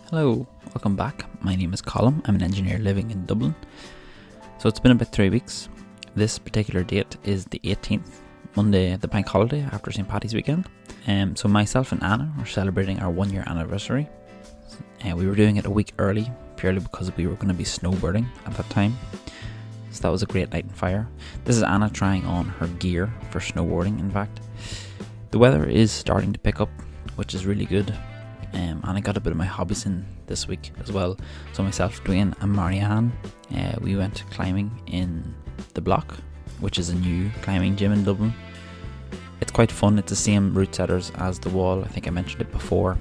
Hello, welcome back. My name is Colin. I'm an engineer living in Dublin. So it's been about 3 weeks. This particular date is the 18th, Monday, the bank holiday after St. Paddy's weekend. So myself and Anna are celebrating our 1 year anniversary. We were doing it a week early, purely because we were going to be snowboarding at that time. So that was a great night and fire. This is Anna trying on her gear for snowboarding, in fact. The weather is starting to pick up, which is really good. And I got a bit of my hobbies in this week as well. So myself, Dwayne and Marianne, we went climbing in the Block, which is a new climbing gym in Dublin. It's quite fun. It's the same route setters as the Wall. I think I mentioned it before,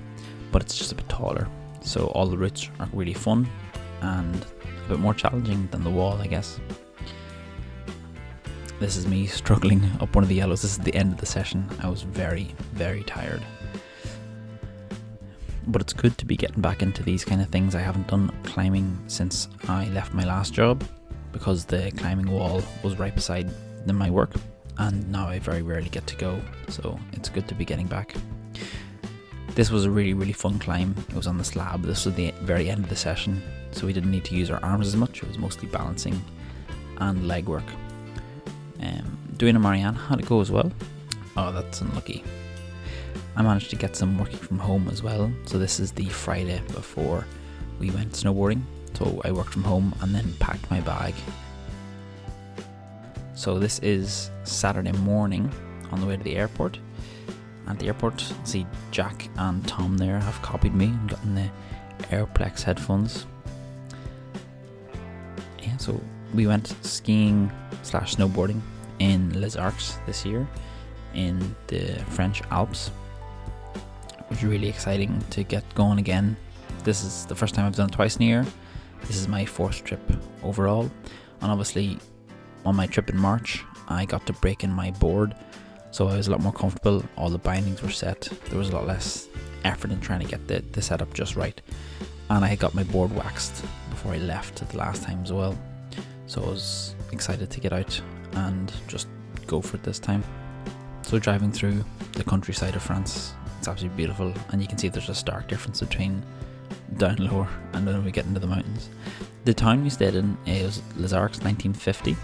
but it's just a bit taller. So all the routes are really fun and a bit more challenging than the Wall, I guess. This is me struggling up one of the yellows. This is the end of the session. I was very, very tired. But it's good to be getting back into these kind of things. I haven't done climbing since I left my last job because the climbing wall was right beside my work, and now I very rarely get to go, so it's good to be getting back. This was a really, really fun climb. It was on the slab. This was the very end of the session, so we didn't need to use our arms as much. It was mostly balancing and leg work. Dwayne and Marianne had to go as well. Oh, that's unlucky. I managed to get some working from home as well. So this is the Friday before we went snowboarding. So I worked from home and then packed my bag. So this is Saturday morning on the way to the airport. At the airport, see Jack and Tom there have copied me and gotten the Airplex headphones. Yeah, so we went skiing / snowboarding in Les Arcs this year in the French Alps. It was really exciting to get going again. This is the first time I've done it twice in a year. This is my 4th trip overall, and obviously on my trip in March I got to break in my board, so I was a lot more comfortable. All the bindings were set. There was a lot less effort in trying to get the setup just right, and I had got my board waxed before I left the last time as well, so I was excited to get out and just go for it this time. So driving through the countryside of France, it's absolutely beautiful, and you can see there's a stark difference between down lower and then we get into the mountains. The town we stayed in is Les Arcs 1950.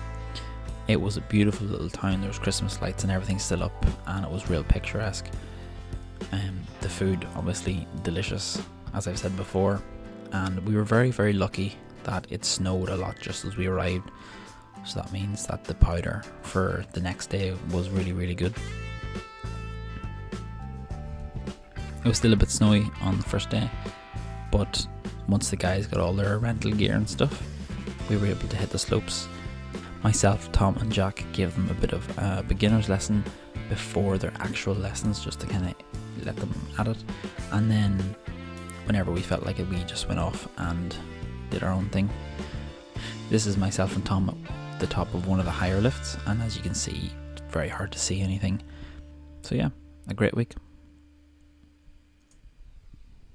It was a beautiful little town. There was Christmas lights and everything still up, and it was real picturesque. The food, obviously delicious, as I've said before, and we were very, very lucky that it snowed a lot just as we arrived, so that means that the powder for the next day was really, really good. It was still a bit snowy on the first day, but once the guys got all their rental gear and stuff, we were able to hit the slopes. Myself, Tom and Jack gave them a bit of a beginner's lesson before their actual lessons, just to kind of let them at it, and then whenever we felt like it, we just went off and did our own thing. This is myself and Tom at the top of one of the higher lifts, and as you can see, it's very hard to see anything. So yeah, a great week.